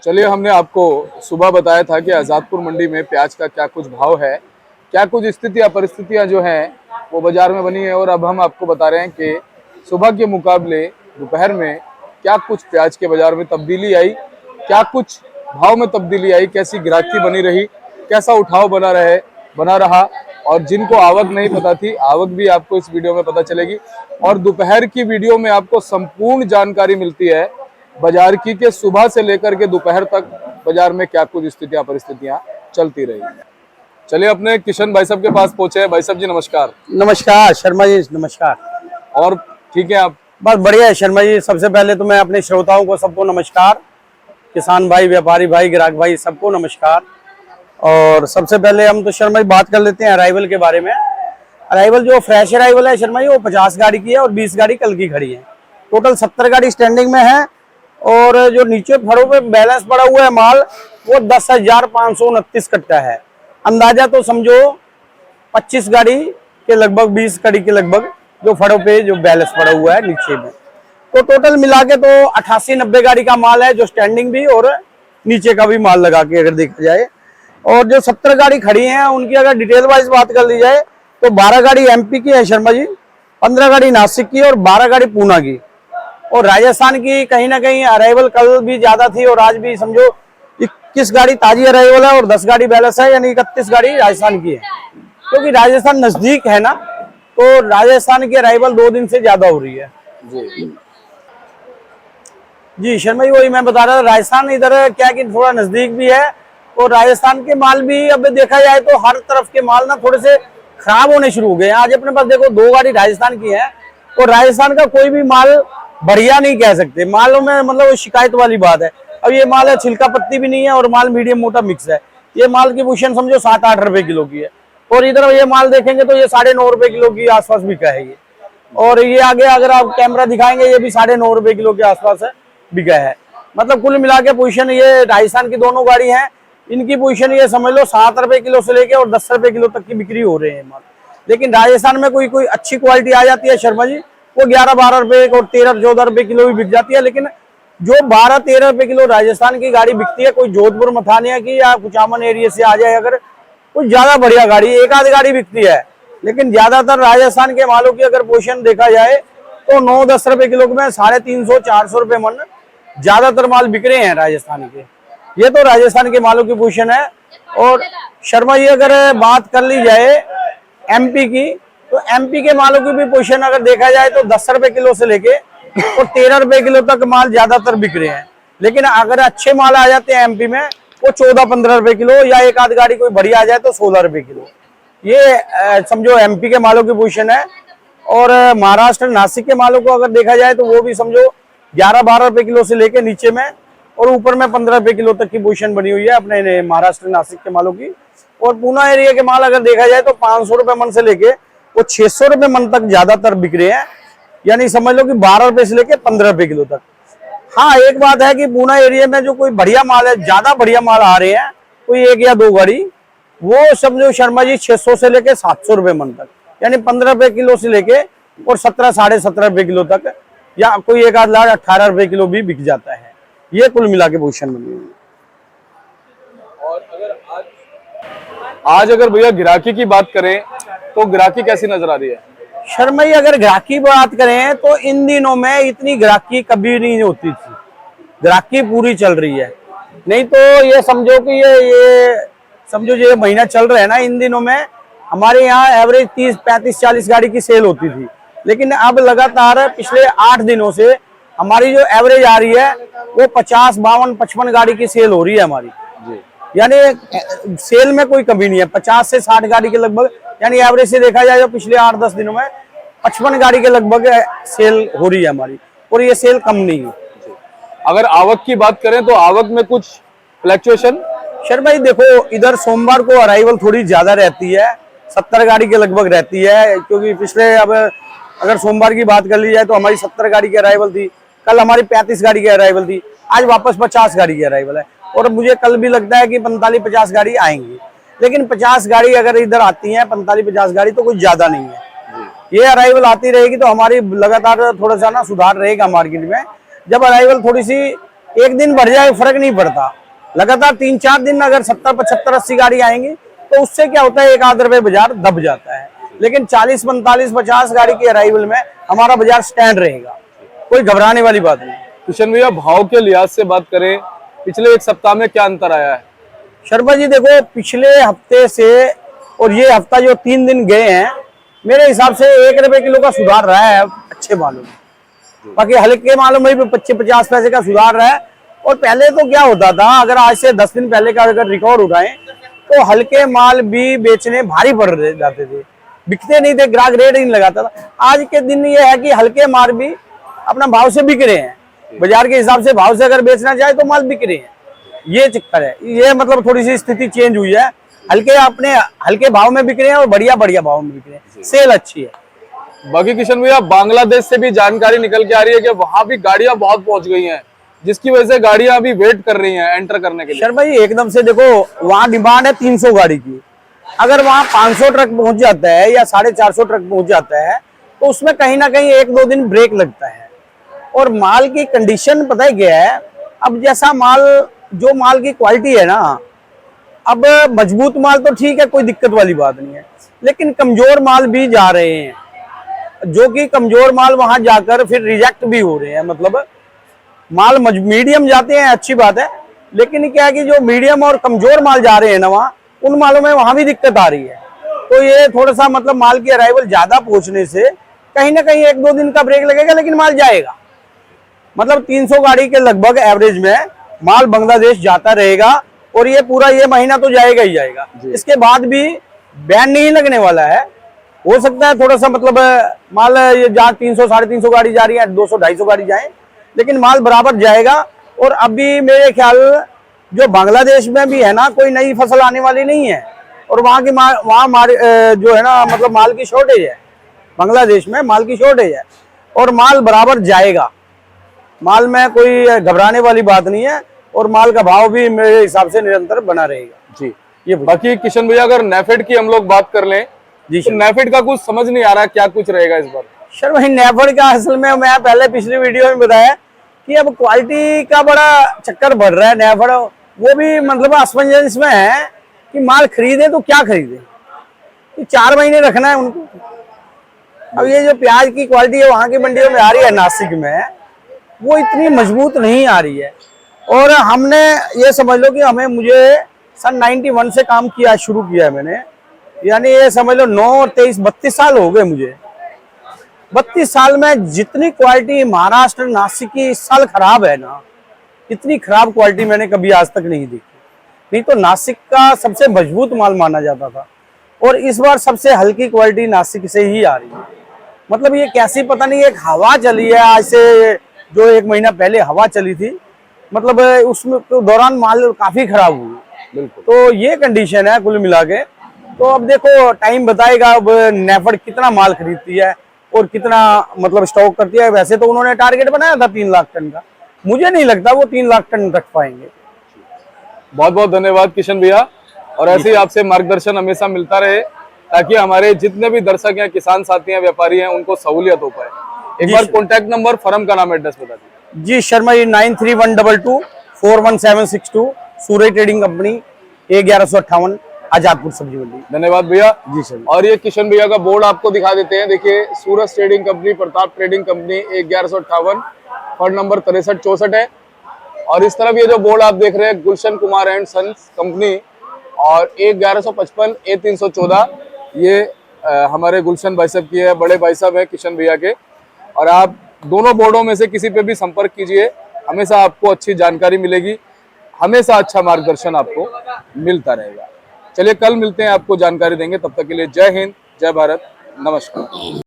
चलिए, हमने आपको सुबह बताया था कि आज़ादपुर मंडी में प्याज का क्या कुछ भाव है, क्या कुछ स्थितियाँ परिस्थितियाँ जो हैं वो बाज़ार में बनी है। और अब हम आपको बता रहे हैं कि सुबह के मुकाबले दोपहर में क्या कुछ प्याज के बाज़ार में तब्दीली आई, क्या कुछ भाव में तब्दीली आई, कैसी ग्राहकी बनी रही, कैसा उठाव बना रहा। और जिनको आवक नहीं पता थी, आवक भी आपको इस वीडियो में पता चलेगी। और दोपहर की वीडियो में आपको संपूर्ण जानकारी मिलती है बाजार की, के सुबह से लेकर के दोपहर तक बाजार में क्या कुछ स्थितियां परिस्थितियां चलती रही। चलिए, अपने किशन भाई साहब के पास पहुंचे हैं। भाई साहब जी नमस्कार। नमस्कार शर्मा जी, नमस्कार। और ठीक है आप? बस बढ़िया है शर्मा जी। सबसे पहले तो मैं अपने श्रोताओं को सबको नमस्कार, किसान भाई, व्यापारी भाई, ग्राहक भाई, सबको नमस्कार। और सबसे पहले हम तो शर्मा जी बात कर लेते हैं अराइवल के बारे में। अराइवल जो फ्रेश अराइवल है शर्मा जी, वो 50 गाड़ी की है और 20 गाड़ी कल की खड़ी है। टोटल 70 गाड़ी स्टैंडिंग में है। और जो नीचे फड़ों पे बैलेंस पड़ा हुआ है माल, वो 10,529 कट्टा है। अंदाजा तो समझो 25 गाड़ी के लगभग, 20 गाड़ी के लगभग जो फड़ों पे जो बैलेंस पड़ा हुआ है नीचे में। तो टोटल मिला के तो 88-90 गाड़ी का माल है, जो स्टैंडिंग भी और नीचे का भी माल लगा के अगर देखा जाए। और जो 70 गाड़ी खड़ी हैं उनकी अगर डिटेल वाइज बात कर ली जाए तो 12 गाड़ी एमपी की है शर्मा जी, 15 गाड़ी नासिक की और 12 गाड़ी पूना की। और राजस्थान की कहीं ना कहीं अराइवल कल भी ज्यादा थी और आज भी समझो 21 गाड़ी ताजी अराइवल है और 10 गाड़ी बैलेंस है, यानी 31 गाड़ी राजस्थान की है। क्योंकि राजस्थान नजदीक है ना, तो राजस्थान की अराइवल 2 दिन से ज्यादा हो रही है। जी शर्मा जी, वही मैं बता रहा था, राजस्थान इधर क्या कि थोड़ा नजदीक भी है। और राजस्थान के माल भी अब देखा जाए तो हर तरफ के माल ना थोड़े से खराब होने शुरू हो गए हैं। आज अपने पास देखो 2 गाड़ी राजस्थान की है और राजस्थान का कोई भी माल बढ़िया नहीं कह सकते। मालों में मतलब शिकायत वाली बात है। अब ये माल है, छिलका पत्ती भी नहीं है और माल मीडियम मोटा मिक्स है। ये माल की पोजीशन समझो 7-8 रुपए किलो की है। और इधर ये माल देखेंगे तो ये 9.5 रुपए किलो की आसपास बिका है ये। और ये आगे अगर आप कैमरा दिखाएंगे, ये भी 9.5 रुपए किलो के आसपास है, बिका है। मतलब कुल मिला के पोजीशन ये राजस्थान की दोनों गाड़ी है, इनकी पोजीशन ये समझ लो 7 रुपए किलो से लेके और 10 रुपए किलो तक की बिक्री हो रहे हैं माल। लेकिन राजस्थान में कोई अच्छी क्वालिटी आ जाती है शर्मा जी, वो 11-12 रुपए और 13-14 रुपए किलो भी बिक जाती है। लेकिन जो 12-13 रुपए किलो राजस्थान की गाड़ी बिकती है, कोई जोधपुर मथानिया की या कुचामन एरिया से आ जाए अगर, कुछ ज्यादा बढ़िया गाड़ी, एक आध गाड़ी बिकती है। लेकिन ज्यादातर राजस्थान के मालों की अगर पोजीशन देखा जाए तो 9-10 रुपए किलो में 350-400 रुपए मन ज्यादातर माल बिक रहे हैं राजस्थान के। ये तो राजस्थान के मालों की पोजीशन है। और शर्मा जी अगर बात कर ली जाए एमपी की, तो एमपी के मालों की भी पोजीशन अगर देखा जाए तो 10 रुपए किलो से लेके और 13 रुपए किलो तक माल ज्यादातर बिक रहे हैं। लेकिन अगर अच्छे माल आ जाते हैं एमपी में, वो 14-15 रुपए किलो, या एक आध गाड़ी कोई बढ़िया आ जाए तो 16 रुपए किलो। ये समझो एमपी के मालों की पोजीशन है। और महाराष्ट्र नासिक के मालों को अगर देखा जाए तो वो भी समझो 11-12 रुपए किलो से लेके नीचे में और ऊपर में 15 रुपए किलो तक की पोजीशन बनी हुई है अपने महाराष्ट्र नासिक के मालों की। और पूना एरिया के माल अगर देखा जाए तो 500 रुपए मन से लेके वो 600 रुपए मन तक ज्यादातर बिक रहे हैं, यानी समझ लो कि 12 रुपए से लेके 15 रुपए किलो तक। हाँ, एक बात है कि पूना एरिया में जो कोई बढ़िया माल है, ज्यादा बढ़िया माल आ रहे हैं, कोई 1 या 2 गाड़ी, वो समझो शर्मा जी 600 से लेके 700 रुपए मन तक, यानी 15 रुपए किलो से लेके और 17-17.5 रुपए किलो तक, या कोई एक आध लाख 18 रुपए किलो भी बिक जाता है। ये कुल मिला के पोजीशन बनी हुई है। और अगर आज अगर भैया ग्राहकी की बात करें तो ग्राहकी कैसी नजर आ रही है शर्मा जी? अगर ग्राहकी बात करें तो इन दिनों में इतनी ग्राहकी कभी नहीं होती थी। ग्राहकी पूरी चल रही है। नहीं तो ये समझो कि ये समझो ये महीना चल रहा है ना, इन दिनों में हमारे यहाँ एवरेज 30-35-40 गाड़ी की सेल होती थी। लेकिन अब लगातार पिछले 8 दिनों से हमारी जो एवरेज आ रही है वो 50, 52, 55 गाड़ी की सेल हो रही है हमारी जी। यानी सेल में कोई कमी नहीं है। 50 से 60 गाड़ी के लगभग, यानी एवरेज से देखा जाए तो पिछले 8-10 दिनों में 55 गाड़ी के लगभग सेल हो रही है हमारी, और ये सेल कम नहीं है। अगर आवक की बात करें तो आवक में कुछ फ्लक्चुएशन? शर्मा जी देखो, इधर सोमवार को अराइवल थोड़ी ज्यादा रहती है, 70 गाड़ी के लगभग रहती है। क्योंकि पिछले अब अगर सोमवार की बात कर ली जाए तो हमारी 70 गाड़ी की अराइवल थी, कल हमारी 35 गाड़ी की अराइवल थी, आज वापस 50 गाड़ी की अराइवल है। और मुझे कल भी लगता है कि 45-50 गाड़ी आएंगी। लेकिन 50 गाड़ी अगर इधर आती हैं, 45-50 गाड़ी, तो कुछ ज्यादा नहीं है। ये अराइवल आती रहेगी तो हमारी लगातार थोड़ा सा ना सुधार रहेगा मार्केट में। जब अराइवल थोड़ी सी एक दिन बढ़ जाए फर्क नहीं पड़ता, लगातार 3-4 दिन अगर 70-75-80 गाड़ी आएंगी तो उससे क्या होता है, एक आध रुपये बाजार दब जाता है। लेकिन 40-45-50 गाड़ी के अराइवल में हमारा बाजार स्टैंड रहेगा, कोई घबराने वाली बात नहीं। किशन भैया, भाव के लिहाज से बात करें, पिछले एक सप्ताह में क्या अंतर आया है? शर्मा जी देखो, पिछले हफ्ते से और ये हफ्ता जो 3 दिन गए हैं, मेरे हिसाब से 1 रुपए किलो का सुधार रहा है अच्छे मालों में। बाकी हल्के मालों में भी 25-50 पैसे का सुधार रहा है। और पहले तो क्या होता था, अगर आज से 10 दिन पहले का अगर रिकॉर्ड उठाएं तो हल्के माल भी बेचने भारी पड़ जाते थे, बिकते नहीं थे, ग्राहक रेट ही नहीं लगाता था। आज के दिन ये है कि हल्के माल भी अपना भाव से बिक रहे हैं, बाजार के हिसाब से भाव से अगर बेचना चाहे तो माल बिक रहे हैं। ये चक्कर है, ये मतलब थोड़ी सी स्थिति चेंज हुई है। हल्के अपने हल्के भाव में बिक रहे हैं और बढ़िया भाव में बिक रहे हैं, सेल अच्छी है। बाकी किशन भैया, बांग्लादेश से भी जानकारी निकल के आ रही है कि वहां भी गाड़ियां बहुत पहुंच गई हैं, जिसकी वजह से गाड़ियां अभी वेट कर रही हैं एंटर करने के लिए। शर्मा जी एकदम से देखो, वहाँ डिमांड है 300 गाड़ी की, अगर वहाँ 500 ट्रक पहुंच जाता है या 450 ट्रक पहुंच जाता है तो उसमें कहीं ना कहीं 1-2 दिन ब्रेक लगता है। और माल की कंडीशन पता है क्या है, अब जैसा माल, जो माल की क्वालिटी है ना, अब मजबूत माल तो ठीक है, कोई दिक्कत वाली बात नहीं है, लेकिन कमजोर माल भी जा रहे हैं, जो कि कमजोर माल वहां जाकर फिर रिजेक्ट भी हो रहे हैं। मतलब माल मीडियम जाते हैं, अच्छी बात है, लेकिन क्या है कि जो मीडियम और कमजोर माल जा रहे हैं ना वहाँ, उन मालों में वहां भी दिक्कत आ रही है। तो ये थोड़ा सा मतलब माल की अराइवल ज्यादा पहुंचने से कहीं ना कहीं 1-2 दिन का ब्रेक लगेगा, लेकिन माल जाएगा। मतलब 300 गाड़ी के लगभग एवरेज में माल बांग्लादेश जाता रहेगा और ये पूरा ये महीना तो जाएगा ही जाएगा। इसके बाद भी बैन नहीं लगने वाला है, हो सकता है थोड़ा सा मतलब माल ये जहाँ 300-350 गाड़ी जा रही है, 200-250 गाड़ी जाए, लेकिन माल बराबर जाएगा। और अभी मेरे ख्याल जो बांग्लादेश में भी है ना, कोई नई फसल आने वाली नहीं है, और वहाँ की जो है ना मतलब माल की शॉर्टेज है, बांग्लादेश में माल की शॉर्टेज है और माल बराबर जाएगा। माल में कोई घबराने वाली बात नहीं है और माल का भाव भी मेरे हिसाब से निरंतर बना रहेगा जी। ये बाकी किशन भैया, अगर नेफेड की हम लोग बात कर लें जी, तो नेफेड का कुछ समझ नहीं आ रहा क्या कुछ रहेगा इस बार। सर वही नेफेड का असल में मैं पहले पिछली वीडियो में बताया कि अब क्वालिटी का बड़ा चक्कर बढ़ रहा है। नेफेड वो भी मतलब असमंजस में है कि माल खरीदे तो क्या खरीदे, कि 4 महीने रखना है उनको। अब ये जो प्याज की क्वालिटी है वहां की मंडियों में आ रही है नासिक में, वो इतनी मजबूत नहीं आ रही है। और हमने ये समझ लो कि मुझे सन 91 से काम किया शुरू किया है मैंने, यानी ये समझ लो 9 और 23 32 साल हो गए मुझे। 32 साल में जितनी क्वालिटी महाराष्ट्र नासिक की इस साल खराब है ना, इतनी खराब क्वालिटी मैंने कभी आज तक नहीं देखी। नहीं तो नासिक का सबसे मजबूत माल माना जाता था और इस बार सबसे हल्की क्वालिटी नासिक से ही आ रही है। मतलब ये कैसी पता नहीं, एक हवा चली है आज से, जो 1 महीना पहले हवा चली थी, मतलब उसमें तो दौरान माल काफी खराब हुई। बिल्कुल, तो ये कंडीशन है कुल मिला के। तो अब देखो टाइम बताएगा अब नेफेड कितना माल खरीदती है और कितना मतलब स्टॉक करती है। वैसे तो उन्होंने टारगेट बनाया था 3 लाख टन का, मुझे नहीं लगता वो 3 लाख टन रख पाएंगे। बहुत बहुत धन्यवाद किशन भैया, और ऐसे ही आपसे मार्गदर्शन हमेशा मिलता रहे ताकि हमारे जितने भी दर्शक हैं, किसान साथी हैं, व्यापारी हैं, उनको सहूलियत हो पाए। एक बार कॉन्टैक्ट नंबर, फर्म का नाम, एड्रेस बता दीजिए। जी शर्मा जी, 9312241762, सूरज ट्रेडिंग कंपनी, A1158, आजादपुर सब्जी मंडी। धन्यवाद भैया जी सर। और ये किशन भैया का बोर्ड आपको दिखा देते हैं। देखिए, Suraj trading company, Pratap trading company, 1158, फर्ड नंबर 6364 है। और इस तरफ ये जो बोर्ड आप देख रहे हैं, Gulshan Kumar and sons company, और 1155 A314, ये हमारे गुलशन भाई साहब की है, बड़े भाई साहब है किशन भैया के। और आप दोनों बोर्डों में से किसी पे भी संपर्क कीजिए, हमेशा आपको अच्छी जानकारी मिलेगी, हमेशा अच्छा मार्गदर्शन आपको मिलता रहेगा। चलिए, कल मिलते हैं, आपको जानकारी देंगे। तब तक के लिए जय हिंद, जय भारत, नमस्कार।